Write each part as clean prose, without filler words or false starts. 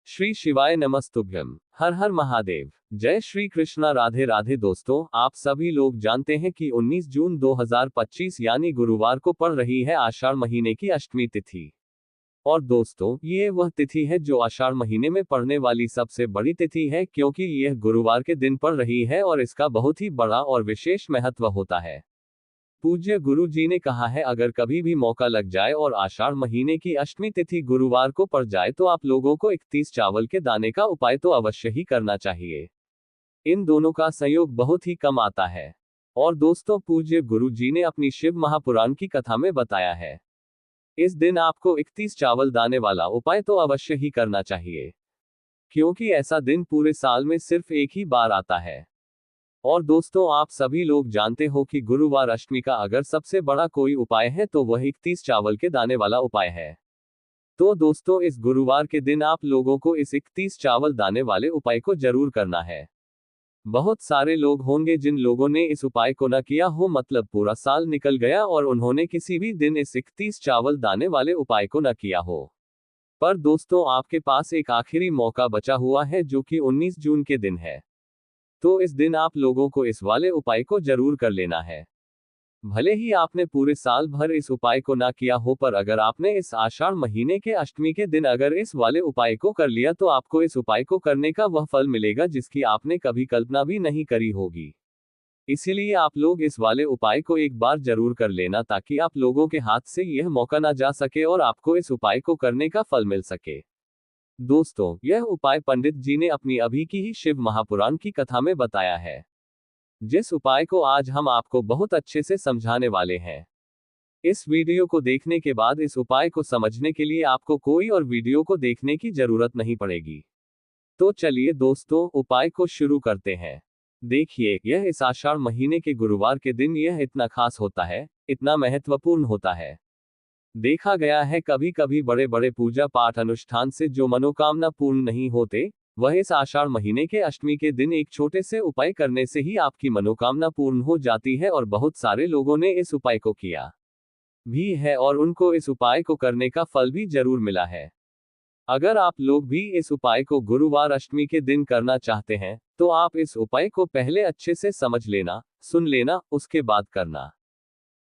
श्री शिवाय नमस्तुभ्यम। हर हर महादेव। जय श्री कृष्णा। राधे राधे। दोस्तों, आप सभी लोग जानते हैं कि 19 जून 2025 यानी गुरुवार को पड़ रही है आषाढ़ महीने की अष्टमी तिथि। और दोस्तों, ये वह तिथि है जो आषाढ़ महीने में पड़ने वाली सबसे बड़ी तिथि है, क्योंकि यह गुरुवार के दिन पड़ रही है और इसका बहुत ही बड़ा और विशेष महत्व होता है। पूज्य गुरु जी ने कहा है, अगर कभी भी मौका लग जाए और आषाढ़ महीने की अष्टमी तिथि गुरुवार को पड़ जाए तो आप लोगों को 31 चावल के दाने का उपाय तो अवश्य ही करना चाहिए। इन दोनों का संयोग बहुत ही कम आता है। और दोस्तों, पूज्य गुरु जी ने अपनी शिव महापुराण की कथा में बताया है, इस दिन आपको 31 चावल दाने वाला उपाय तो अवश्य ही करना चाहिए, क्योंकि ऐसा दिन पूरे साल में सिर्फ एक ही बार आता है। और दोस्तों, आप सभी लोग जानते हो कि गुरुवार अष्टमी का अगर सबसे बड़ा कोई उपाय है तो वह 31 चावल के दाने वाला उपाय है। तो दोस्तों, इस गुरुवार के दिन आप लोगों को इस 31 चावल दाने वाले उपाय को जरूर करना है। बहुत सारे लोग होंगे जिन लोगों ने इस उपाय को न किया हो, मतलब पूरा साल निकल गया और उन्होंने किसी भी दिन इस 31 चावल दाने वाले उपाय को न किया हो। पर दोस्तों, आपके पास एक आखिरी मौका बचा हुआ है, जो कि 19 जून के दिन है। तो इस दिन आप लोगों को इस वाले उपाय को जरूर कर लेना है। भले ही आपने पूरे साल भर इस उपाय को ना किया हो, पर अगर आपने इस आषाढ़ महीने के अष्टमी के दिन अगर इस वाले उपाय को कर लिया तो आपको इस उपाय को करने का वह फल मिलेगा जिसकी आपने कभी कल्पना भी नहीं करी होगी। इसीलिए आप लोग इस वाले उपाय को एक बार जरूर कर लेना, ताकि आप लोगों के हाथ से यह मौका ना जा सके और आपको इस उपाय को करने का फल मिल सके। दोस्तों, यह उपाय पंडित जी ने अपनी अभी की ही शिव महापुराण की कथा में बताया है, जिस उपाय को आज हम आपको बहुत अच्छे से समझाने वाले हैं। इस वीडियो को देखने के बाद इस उपाय को समझने के लिए आपको कोई और वीडियो को देखने की जरूरत नहीं पड़ेगी। तो चलिए दोस्तों, उपाय को शुरू करते हैं। देखिए, यह इस आषाढ़ महीने के गुरुवार के दिन यह इतना खास होता है, इतना महत्वपूर्ण होता है। देखा गया है, कभी कभी बड़े बड़े पूजा पाठ अनुष्ठान से जो मनोकामना पूर्ण नहीं होते, वह इस आषाढ़ महीने के अष्टमी के दिन एक छोटे से उपाय करने से ही आपकी मनोकामना पूर्ण हो जाती है। और बहुत सारे लोगों ने इस उपाय को किया भी है और उनको इस उपाय को करने का फल भी जरूर मिला है। अगर आप लोग भी इस उपाय को गुरुवार अष्टमी के दिन करना चाहते हैं, तो आप इस उपाय को पहले अच्छे से समझ लेना, सुन लेना, उसके बाद करना।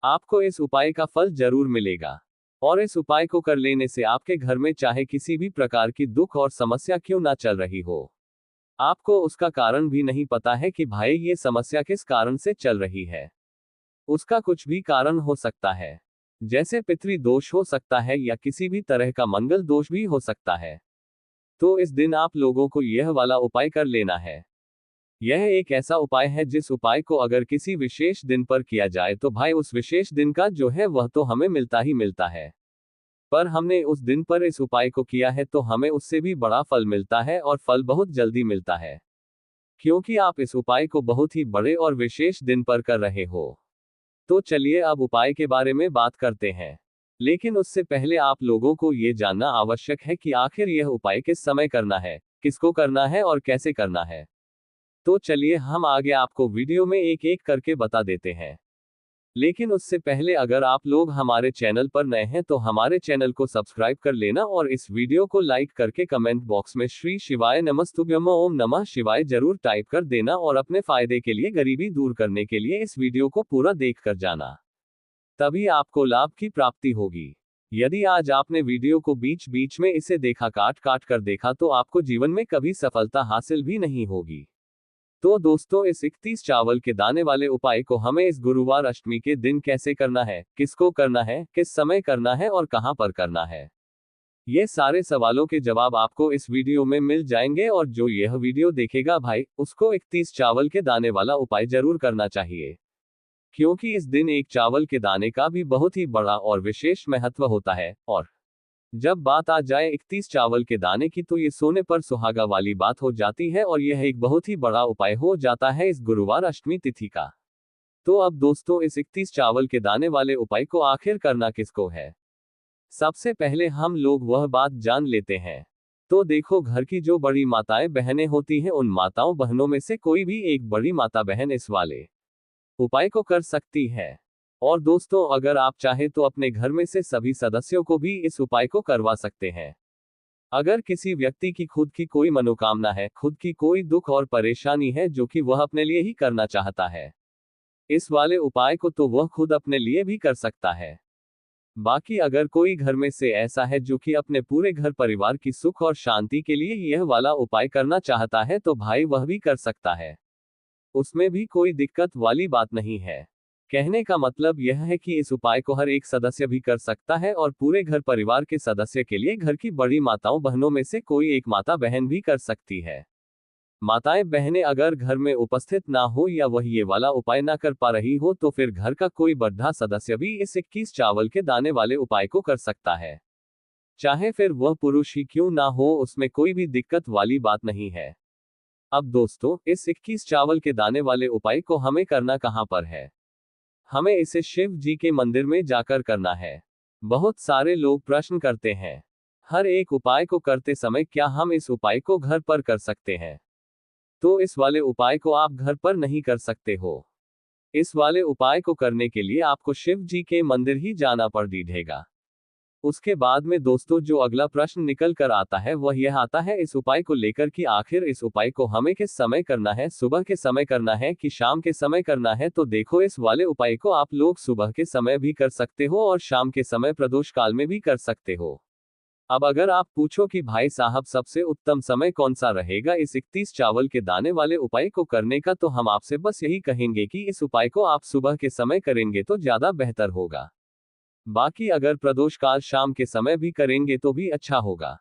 आपको इस उपाय का फल जरूर मिलेगा। और इस उपाय को कर लेने से आपके घर में चाहे किसी भी प्रकार की दुख और समस्या क्यों ना चल रही हो, आपको उसका कारण भी नहीं पता है कि भाई ये समस्या किस कारण से चल रही है। उसका कुछ भी कारण हो सकता है, जैसे पितृ दोष हो सकता है या किसी भी तरह का मंगल दोष भी हो सकता है। तो इस दिन आप लोगों को यह वाला उपाय कर लेना है। यह एक ऐसा उपाय है जिस उपाय को अगर किसी विशेष दिन पर किया जाए तो भाई उस विशेष दिन का जो है वह तो हमें मिलता ही मिलता है। पर हमने उस दिन पर इस उपाय को किया है तो हमें उससे भी बड़ा फल मिलता है, और फल बहुत जल्दी मिलता है, क्योंकि आप इस उपाय को बहुत ही बड़े और विशेष दिन पर कर रहे हो। तो चलिए अब उपाय के बारे में बात करते हैं। लेकिन उससे पहले आप लोगों को ये जानना आवश्यक है कि आखिर यह उपाय किस समय करना है, किसको करना है और कैसे करना है। तो चलिए हम आगे आपको वीडियो में एक एक करके बता देते हैं। लेकिन उससे पहले अगर आप लोग हमारे चैनल पर नए हैं तो हमारे चैनल को सब्सक्राइब कर लेना और इस वीडियो को लाइक करके कमेंट बॉक्स में श्री शिवाय नमस्तुभ्यम ओम नमः शिवाय जरूर टाइप कर देना, और अपने फायदे के लिए, गरीबी दूर करने के लिए इस वीडियो को पूरा देख कर जाना, तभी आपको लाभ की प्राप्ति होगी। यदि आज आपने वीडियो को बीच बीच में इसे देखा, काट काट कर देखा, तो आपको जीवन में कभी सफलता हासिल भी नहीं होगी। तो दोस्तों, इस 31 चावल के दाने वाले उपाय को हमें इस गुरुवार अष्टमी के दिन कैसे करना है, किसको करना है, किस समय करना है और कहां पर करना है, ये सारे सवालों के जवाब आपको इस वीडियो में मिल जाएंगे। और जो यह वीडियो देखेगा भाई, उसको 31 चावल के दाने वाला उपाय जरूर करना चाहिए, क्योंकि इस दिन एक चावल के दाने का भी बहुत ही बड़ा और विशेष महत्व होता है। और जब बात आ जाए 31 चावल के दाने की, तो ये सोने पर सुहागा वाली बात हो जाती है और यह एक बहुत ही बड़ा उपाय हो जाता है इस गुरुवार अष्टमी तिथि का। तो अब दोस्तों, इस 31 चावल के दाने वाले उपाय को आखिर करना किसको है, सबसे पहले हम लोग वह बात जान लेते हैं। तो देखो, घर की जो बड़ी माताएं बहनें होती हैं, उन माताओं बहनों में से कोई भी एक बड़ी माता बहन इस वाले उपाय को कर सकती है। और दोस्तों, अगर आप चाहे तो अपने घर में से सभी सदस्यों को भी इस उपाय को करवा सकते हैं। अगर किसी व्यक्ति की खुद की कोई मनोकामना है, खुद की कोई दुख और परेशानी है जो कि वह अपने लिए ही करना चाहता है, इस वाले उपाय को तो वह खुद अपने लिए भी कर सकता है। बाकी अगर कोई घर में से ऐसा है जो कि अपने पूरे घर परिवार की सुख और शांति के लिए यह वाला उपाय करना चाहता है तो भाई वह भी कर सकता है, उसमें भी कोई दिक्कत वाली बात नहीं है। कहने का मतलब यह है कि इस उपाय को हर एक सदस्य भी कर सकता है और पूरे घर परिवार के सदस्य के लिए घर की बड़ी माताओं बहनों में से कोई एक माता बहन भी कर सकती है। माताएं बहनें अगर घर में उपस्थित ना हो या वह ये वाला उपाय ना कर पा रही हो तो फिर घर का कोई बड़ा सदस्य भी इस 21 चावल के दाने वाले उपाय को कर सकता है, चाहे फिर वह पुरुष ही क्यों ना हो, उसमें कोई भी दिक्कत वाली बात नहीं है। अब दोस्तों, इस 21 चावल के दाने वाले उपाय को हमें करना कहां पर है? हमें इसे शिव जी के मंदिर में जाकर करना है। बहुत सारे लोग प्रश्न करते हैं, हर एक उपाय को करते समय क्या हम इस उपाय को घर पर कर सकते हैं? तो इस वाले उपाय को आप घर पर नहीं कर सकते हो। इस वाले उपाय को करने के लिए आपको शिव जी के मंदिर ही जाना पड़ेगा। उसके बाद में दोस्तों जो अगला प्रश्न निकल कर आता है वह यह आता है इस उपाय को लेकर कि आखिर इस उपाय को हमें किस समय करना है, सुबह के समय करना है कि शाम के समय करना है? तो देखो, इस वाले उपाय को आप लोग सुबह के समय भी कर सकते हो और शाम के समय प्रदोष काल में भी कर सकते हो। अब अगर आप पूछो कि भाई साहब सबसे उत्तम समय कौन सा रहेगा इस 31 चावल के दाने वाले उपाय को करने का, तो हम आपसे बस यही कहेंगे कि इस उपाय को आप सुबह के समय करेंगे तो ज्यादा बेहतर होगा। बाकी अगर प्रदोष काल शाम के समय भी करेंगे तो भी अच्छा होगा,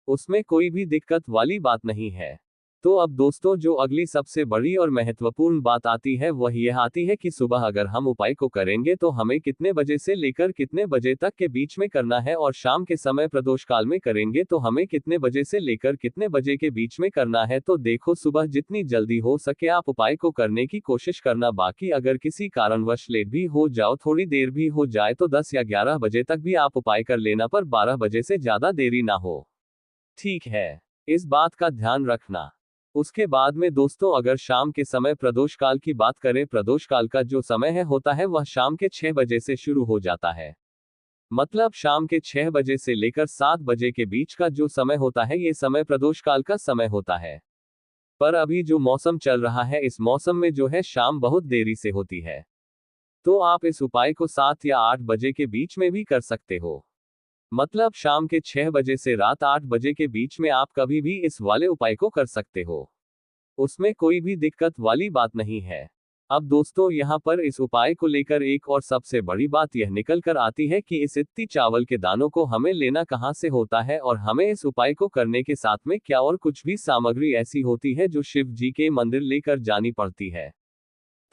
उसमें कोई भी दिक्कत वाली बात नहीं है। तो अब दोस्तों जो अगली सबसे बड़ी और महत्वपूर्ण बात आती है वह यह आती है कि सुबह अगर हम उपाय को करेंगे तो हमें कितने बजे से लेकर कितने बजे तक के बीच में करना है, और शाम के समय प्रदोष काल में करेंगे तो हमें कितने बजे से लेकर कितने बजे के बीच में करना है। तो देखो, सुबह जितनी जल्दी हो सके आप उपाय को करने की कोशिश करना। बाकी अगर किसी कारणवश लेट भी हो जाओ, थोड़ी देर भी हो जाए तो 10 या 11 बजे तक भी आप उपाय कर लेना, पर 12 बजे से ज्यादा देरी ना हो, ठीक है? इस बात का ध्यान रखना। उसके बाद में दोस्तों अगर शाम के समय प्रदोष काल की बात करें, प्रदोष काल का जो समय है होता है वह शाम के 6 बजे से शुरू हो जाता है। मतलब शाम के 6 बजे से लेकर 7 बजे के बीच का जो समय होता है ये समय प्रदोष काल का समय होता है। पर अभी जो मौसम चल रहा है इस मौसम में जो है शाम बहुत देरी से होती है, तो आप इस उपाय को 7 या 8 बजे के बीच में भी कर सकते हो। मतलब शाम के 6 बजे से रात 8 बजे के बीच में आप कभी भी इस वाले उपाय को कर सकते हो, उसमें कोई भी दिक्कत वाली बात नहीं है। अब दोस्तों यहाँ पर इस उपाय को लेकर एक और सबसे बड़ी बात यह निकल कर आती है कि इस 21 चावल के दानों को हमें लेना कहाँ से होता है, और हमें इस उपाय को करने के साथ में क्या और कुछ भी सामग्री ऐसी होती है जो शिव जी के मंदिर लेकर जानी पड़ती है।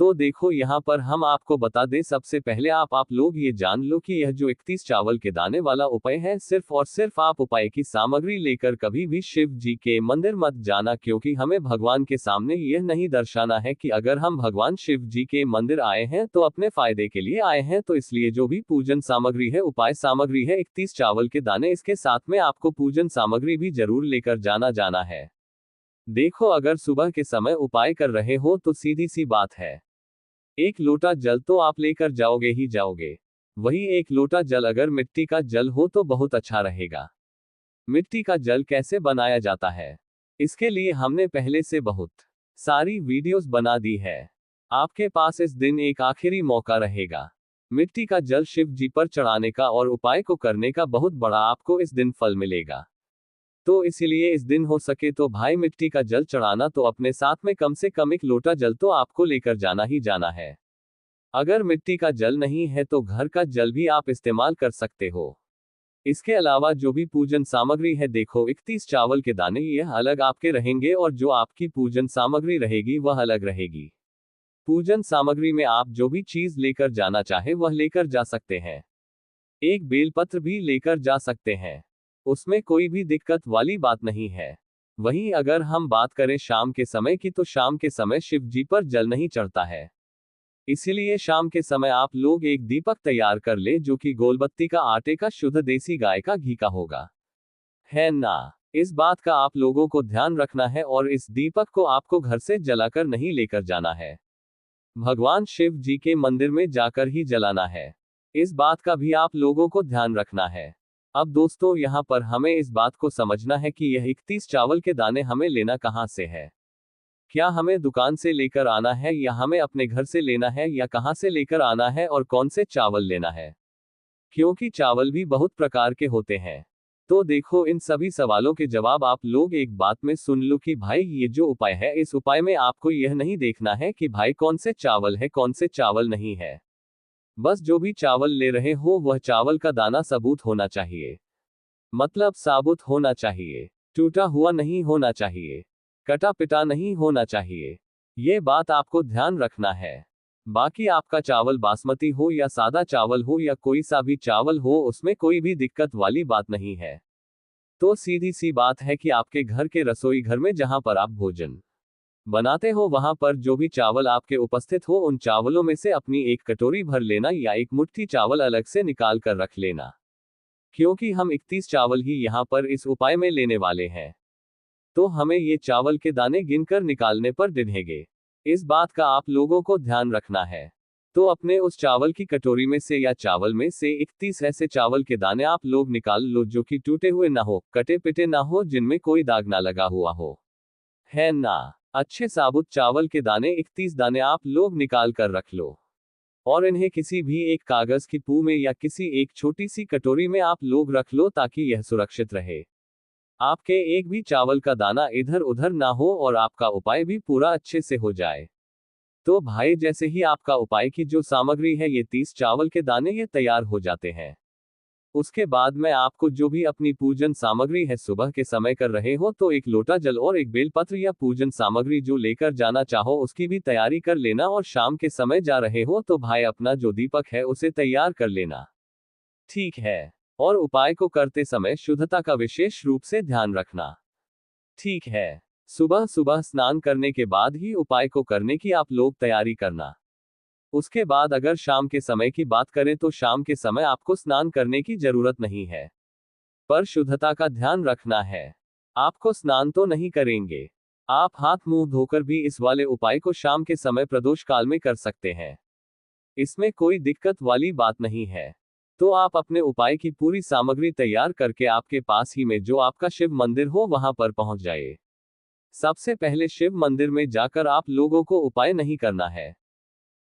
तो देखो यहाँ पर हम आपको बता दें, सबसे पहले आप लोग ये जान लो कि यह जो 31 चावल के दाने वाला उपाय है, सिर्फ और सिर्फ आप उपाय की सामग्री लेकर कभी भी शिव जी के मंदिर मत जाना, क्योंकि हमें भगवान के सामने यह नहीं दर्शाना है कि अगर हम भगवान शिव जी के मंदिर आए हैं तो अपने फायदे के लिए आए हैं। तो इसलिए जो भी पूजन सामग्री है, उपाय सामग्री है 31 चावल के दाने, इसके साथ में आपको पूजन सामग्री भी जरूर लेकर जाना है। देखो, अगर सुबह के समय उपाय कर रहे हो तो सीधी सी बात है, 1 लोटा जल तो आप लेकर जाओगे ही जाओगे। वही 1 लोटा जल अगर मिट्टी का जल हो तो बहुत अच्छा रहेगा। मिट्टी का जल कैसे बनाया जाता है, इसके लिए हमने पहले से बहुत सारी वीडियोस बना दी है। आपके पास इस दिन एक आखिरी मौका रहेगा मिट्टी का जल शिव जी पर चढ़ाने का, और उपाय को करने का बहुत बड़ा आपको इस दिन फल मिलेगा। तो इसीलिए इस दिन हो सके तो भाई मिट्टी का जल चढ़ाना, तो अपने साथ में कम से कम 1 लोटा जल तो आपको लेकर जाना ही जाना है। अगर मिट्टी का जल नहीं है तो घर का जल भी आप इस्तेमाल कर सकते हो। इसके अलावा जो भी पूजन सामग्री है, देखो 31 चावल के दाने यह अलग आपके रहेंगे, और जो आपकी पूजन सामग्री रहेगी वह अलग रहेगी। पूजन सामग्री में आप जो भी चीज लेकर जाना चाहे वह लेकर जा सकते हैं। एक बेलपत्र भी लेकर जा सकते हैं, उसमें कोई भी दिक्कत वाली बात नहीं है। वहीं अगर हम बात करें शाम के समय की, तो शाम के समय शिव जी पर जल नहीं चढ़ता है, इसीलिए शाम के समय आप लोग एक दीपक तैयार कर ले जो कि गोलबत्ती का आटे का शुद्ध देसी गाय का घी का होगा, है ना? इस बात का आप लोगों को ध्यान रखना है, और इस दीपक को आपको घर से जलाकर नहीं लेकर जाना है, भगवान शिव जी के मंदिर में जाकर ही जलाना है। इस बात का भी आप लोगों को ध्यान रखना है। अब दोस्तों यहाँ पर हमें इस बात को समझना है कि यह 31 चावल के दाने हमें लेना कहाँ से है। क्या हमें दुकान से लेकर आना है या हमें अपने घर से लेना है या कहाँ से लेकर आना है और कौन से चावल लेना है, क्योंकि चावल भी बहुत प्रकार के होते हैं। तो देखो, इन सभी सवालों के जवाब आप लोग एक बात में सुन लो कि भाई ये जो उपाय है, इस उपाय में आपको यह नहीं देखना है कि भाई कौन से चावल है कौन से चावल नहीं है। बस जो भी चावल ले रहे हो वह चावल का दाना साबुत होना चाहिए, मतलब साबुत होना चाहिए, टूटा हुआ नहीं होना चाहिए, कटा पिटा नहीं होना चाहिए। ये बात आपको ध्यान रखना है। बाकी आपका चावल बासमती हो या सादा चावल हो या कोई सा भी चावल हो, उसमें कोई भी दिक्कत वाली बात नहीं है। तो सीधी सी बात है कि आपके घर के रसोई घर में जहां पर आप भोजन बनाते हो वहां पर जो भी चावल आपके उपस्थित हो, उन चावलों में से अपनी एक कटोरी भर लेना या एक मुट्ठी चावल अलग से निकाल कर रख लेना, क्योंकि हम 31 चावल ही यहाँ पर इस उपाय में लेने वाले हैं। तो हमें ये चावल के दाने गिनकर निकालने पर दिनेंगे। इस बात का आप लोगों को ध्यान रखना है। तो अपने उस चावल की कटोरी में से या चावल में से 31 ऐसे चावल के दाने आप लोग निकाल लो जो कि टूटे हुए ना हो, कटे पिटे ना हो, जिनमें कोई दाग ना लगा हुआ हो, है ना। अच्छे साबुत चावल के दाने 31 दाने आप लोग निकाल कर रख लो और इन्हें किसी भी एक कागज की पू में या किसी एक छोटी सी कटोरी में आप लोग रख लो ताकि यह सुरक्षित रहे, आपके एक भी चावल का दाना इधर उधर ना हो और आपका उपाय भी पूरा अच्छे से हो जाए। तो भाई जैसे ही आपका उपाय की जो सामग्री है, ये 30 चावल के दाने ये तैयार हो जाते हैं, उसके बाद मैं आपको जो भी अपनी पूजन सामग्री है सुबह के समय कर रहे हो, तो एक लोटा जल और एक बेलपत्र या पूजन सामग्री जो लेकर जाना चाहो उसकी भी तैयारी कर लेना। और शाम के समय जा रहे हो तो भाई अपना जो दीपक है उसे तैयार कर लेना, ठीक है। और उपाय को करते समय शुद्धता का विशेष रूप से ध्यान रखना, ठीक है। सुबह सुबह स्नान करने के बाद ही उपाय को करने की आप लोग तैयारी करना। उसके बाद अगर शाम के समय की बात करें तो शाम के समय आपको स्नान करने की जरूरत नहीं है, पर शुद्धता का ध्यान रखना है। आपको स्नान तो नहीं करेंगे, आप हाथ मुंह धोकर भी इस वाले उपाय को शाम के समय प्रदोष काल में कर सकते हैं, इसमें कोई दिक्कत वाली बात नहीं है। तो आप अपने उपाय की पूरी सामग्री तैयार करके आपके पास ही में जो आपका शिव मंदिर हो वहां पर पहुंच जाए। सबसे पहले शिव मंदिर में जाकर आप लोगों को उपाय नहीं करना है,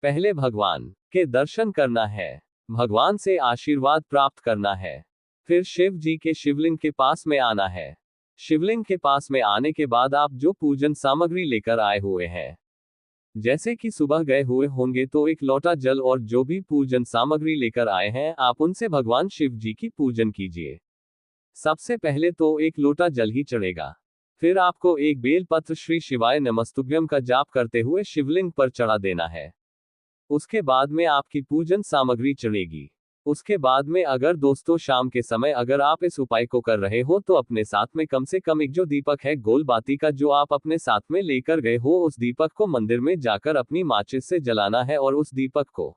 पहले भगवान के दर्शन करना है, भगवान से आशीर्वाद प्राप्त करना है, फिर शिव जी के शिवलिंग के पास में आना है। शिवलिंग के पास में आने के बाद आप जो पूजन सामग्री लेकर आए हुए हैं, जैसे कि सुबह गए हुए होंगे तो एक लोटा जल और जो भी पूजन सामग्री लेकर आए हैं आप उनसे भगवान शिव जी की पूजन कीजिए। सबसे पहले तो एक लोटा जल ही चढ़ेगा, फिर आपको एक बेल पत्र श्री शिवाय नमस्तुभ्यम का जाप करते हुए शिवलिंग पर चढ़ा देना है। उसके बाद में आपकी पूजन सामग्री चढ़ेगी। उसके बाद में अगर दोस्तों शाम के समय अगर आप इस उपाय को कर रहे हो तो अपने साथ में कम से कम एक जो दीपक है गोल बाती का जो आप अपने साथ में लेकर गए हो, उस दीपक को मंदिर में जाकर अपनी माचिस से जलाना है और उस दीपक को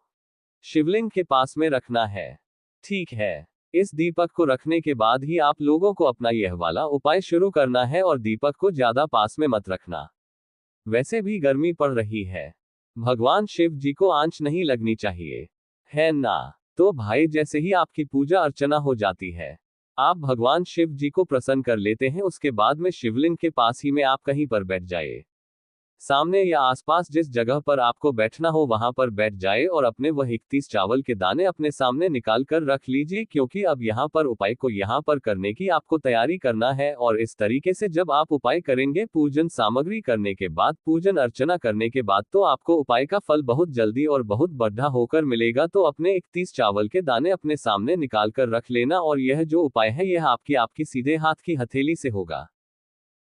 शिवलिंग के पास में रखना है, ठीक है। इस दीपक को रखने के बाद ही आप लोगों को अपना यह वाला उपाय शुरू करना है और दीपक को ज्यादा पास में मत रखना। वैसे भी गर्मी पड़ रही है, भगवान शिव जी को आंच नहीं लगनी चाहिए, है ना। तो भाई जैसे ही आपकी पूजा अर्चना हो जाती है, आप भगवान शिव जी को प्रसन्न कर लेते हैं, उसके बाद में शिवलिंग के पास ही में आप कहीं पर बैठ जाए, सामने या आसपास जिस जगह पर आपको बैठना हो वहां पर बैठ जाए और अपने वह 31 चावल के दाने अपने सामने निकाल कर रख लीजिए, क्योंकि अब यहाँ पर उपाय को यहाँ पर करने की आपको तैयारी करना है। और इस तरीके से जब आप उपाय करेंगे पूजन सामग्री करने के बाद, पूजन अर्चना करने के बाद, तो आपको उपाय का फल बहुत जल्दी और बहुत बढ़ा होकर मिलेगा। तो अपने 31 चावल के दाने अपने सामने निकाल कर रख लेना और यह जो उपाय है यह आपकी सीधे हाथ की हथेली से होगा,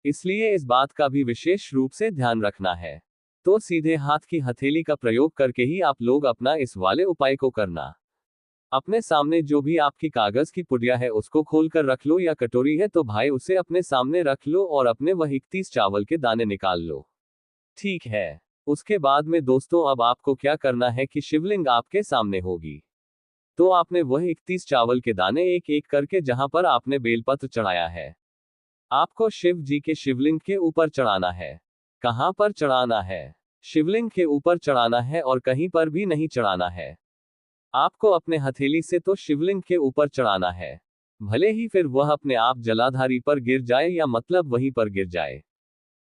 इसलिए इस बात का भी विशेष रूप से ध्यान रखना है। तो सीधे हाथ की हथेली का प्रयोग करके ही आप लोग अपना इस वाले उपाय को करना। अपने सामने जो भी आपकी कागज की पुड़िया है उसको खोल कर रख लो, या कटोरी है तो भाई उसे अपने सामने रख लो और अपने वह 31 चावल के दाने निकाल लो, ठीक है। उसके बाद में दोस्तों अब आपको क्या करना है कि शिवलिंग आपके सामने होगी, तो आपने वह 31 चावल के दाने एक एक करके जहां पर आपने बेलपत्र चढ़ाया है, आपको शिव जी के शिवलिंग के ऊपर चढ़ाना है। कहां पर चढ़ाना है? शिवलिंग के ऊपर चढ़ाना है और कहीं पर भी नहीं चढ़ाना है। आपको अपने हथेली से तो शिवलिंग के ऊपर चढ़ाना है। भले ही फिर वह अपने आप जलाधारी पर गिर जाए या मतलब वहीं पर गिर जाए,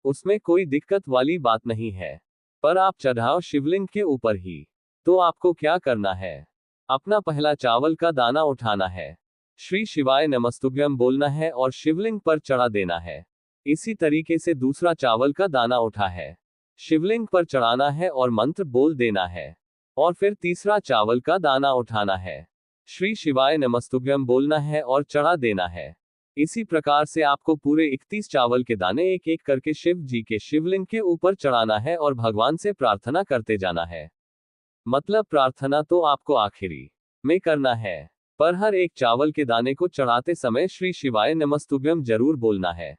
उसमें कोई दिक्कत वाली बात नहीं है। पर आप चढ़ाओ शिवलिंग के ऊपर ही। तो आपको क्या करना है? अपना पहला चावल का दाना उठाना है, श्री शिवाय नमस्तुभ्यम बोलना है और शिवलिंग पर चढ़ा देना है। इसी तरीके से दूसरा चावल का दाना उठा है, शिवलिंग पर चढ़ाना है और मंत्र बोल देना है। और फिर तीसरा चावल का दाना उठाना है, श्री शिवाय नमस्तुभ्यम बोलना है और चढ़ा देना है। इसी प्रकार से आपको पूरे 31 चावल के दाने एक एक करके शिव जी के शिवलिंग के ऊपर चढ़ाना है और भगवान से प्रार्थना करते जाना है। मतलब प्रार्थना तो आपको आखिरी में करना है, पर हर एक चावल के दाने को चढ़ाते समय श्री शिवाय नमस्तुभ्यम जरूर बोलना है।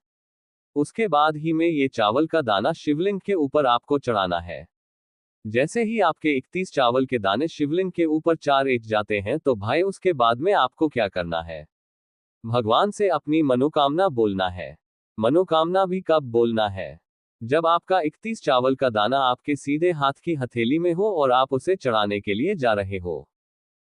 उसके बाद ही में ये चावल का दाना शिवलिंग के ऊपर आपको चढ़ाना है। जैसे ही आपके 31 चावल के दाने शिवलिंग के ऊपर चार जाते हैं तो भाई उसके बाद में आपको क्या करना है? भगवान से अपनी मनोकामना बोलना है। मनोकामना भी कब बोलना है? जब आपका 31 चावल का दाना आपके सीधे हाथ की हथेली में हो और आप उसे चढ़ाने के लिए जा रहे हो।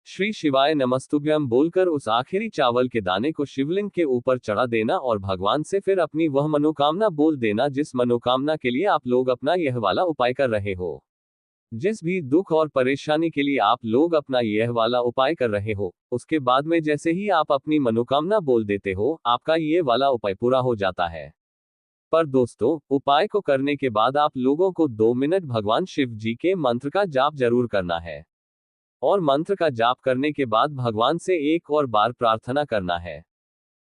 श्री शिवाय नमस्तुभ्यम बोलकर उस आखिरी चावल के दाने को शिवलिंग के ऊपर चढ़ा देना और भगवान से फिर अपनी वह मनोकामना बोल देना जिस मनोकामना के लिए आप लोग अपना यह वाला उपाय कर रहे हो। जिस भी दुख और परेशानी के लिए आप लोग अपना यह वाला उपाय कर रहे हो, उसके बाद में जैसे ही आप अपनी मनोकामना बोल देते हो, आपका ये वाला उपाय पूरा हो जाता है। पर दोस्तों, उपाय को करने के बाद आप लोगों को 2 मिनट भगवान शिव जी के मंत्र का जाप जरूर करना है। और मंत्र का जाप करने के बाद भगवान से एक और बार प्रार्थना करना है,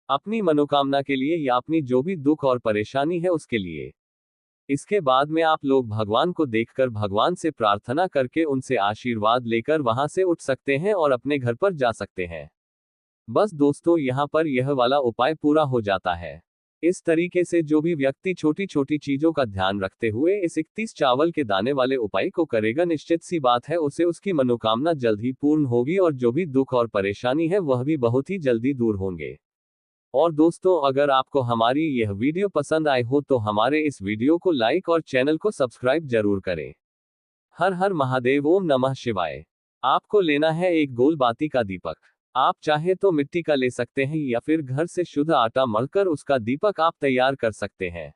अपनी मनोकामना के लिए या अपनी जो भी दुख और परेशानी है उसके लिए। इसके बाद में आप लोग भगवान को देखकर भगवान से प्रार्थना करके उनसे आशीर्वाद लेकर वहां से उठ सकते हैं और अपने घर पर जा सकते हैं। बस दोस्तों, यहाँ पर यह वाला उपाय पूरा हो जाता है। इस तरीके से जो भी व्यक्ति छोटी छोटी चीजों का ध्यान रखते हुए इस 31 चावल के दाने वाले उपाय को करेगा, निश्चित सी बात है उसे उसकी मनोकामना जल्द ही पूर्ण होगी और जो भी दुख और परेशानी है वह भी बहुत ही जल्दी दूर होंगे। और दोस्तों, अगर आपको हमारी यह वीडियो पसंद आई हो तो हमारे इस वीडियो को लाइक और चैनल को सब्सक्राइब जरूर करें। हर हर महादेव, ओम नमः शिवाय। आपको लेना है एक गोल बाती का दीपक। आप चाहे तो मिट्टी का ले सकते हैं या फिर घर से शुद्ध आटा मलकर उसका दीपक आप तैयार कर सकते हैं।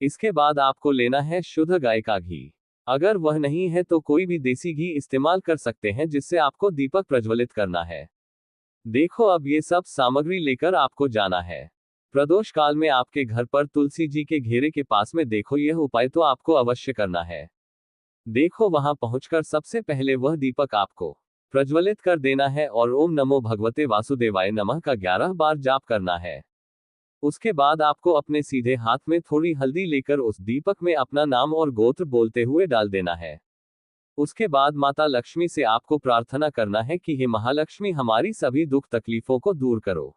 इसके बाद आपको लेना है शुद्ध गाय का घी। अगर वह नहीं है तो कोई भी देसी घी इस्तेमाल कर सकते हैं जिससे आपको दीपक प्रज्वलित करना है। देखो, अब ये सब सामग्री लेकर आपको जाना है। प्रदोष काल में आपके घर पर तुलसी जी के घेरे के पास में देखो, यह उपाय तो आपको अवश्य करना है। देखो, वहां पहुंचकर सबसे पहले वह दीपक आपको प्रज्वलित कर देना है और ओम नमो भगवते वासुदेवाय नमः का 11 बार जाप करना है। उसके बाद आपको अपने सीधे हाथ में थोड़ी हल्दी लेकर उस दीपक में अपना नाम और गोत्र बोलते हुए डाल देना है। उसके बाद माता लक्ष्मी से आपको प्रार्थना करना है कि हे महालक्ष्मी, हमारी सभी दुख तकलीफों को दूर करो।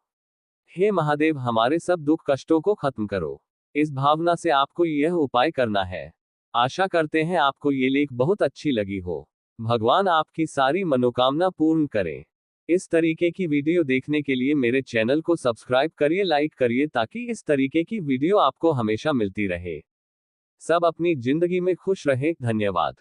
हे महादेव, हमारे सब दुख कष्टों को खत्म करो। इस भावना से आपको यह उपाय करना है। आशा करते हैं आपको ये लेख बहुत अच्छी लगी हो। भगवान आपकी सारी मनोकामना पूर्ण करे। इस तरीके की वीडियो देखने के लिए मेरे चैनल को सब्सक्राइब करिए, लाइक करिए ताकि इस तरीके की वीडियो आपको हमेशा मिलती रहे। सब अपनी जिंदगी में खुश रहे। धन्यवाद।